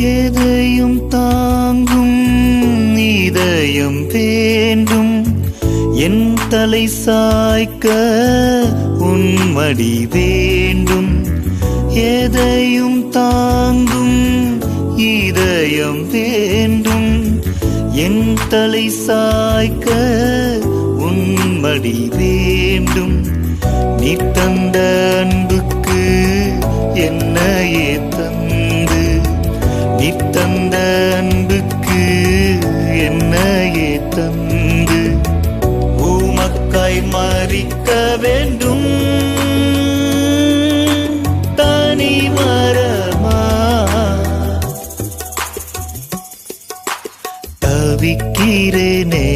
எதையும் தாங்கும் இதயம் வேண்டும், என் தலை சாய்க்க உன் மடி வேண்டும். எதையும் தாங்கும் இதயம் வேண்டும், என் தலை சாய்க்க உன் மடி வேண்டும். நீ தந்த அன்புக்கு என்னையே தந்து, நீ தந்த அன்புக்கு என்னையே தந்து, உமக்காய் மறிக்க வேண்டும். தனி மரமா தவிக்கிறேனே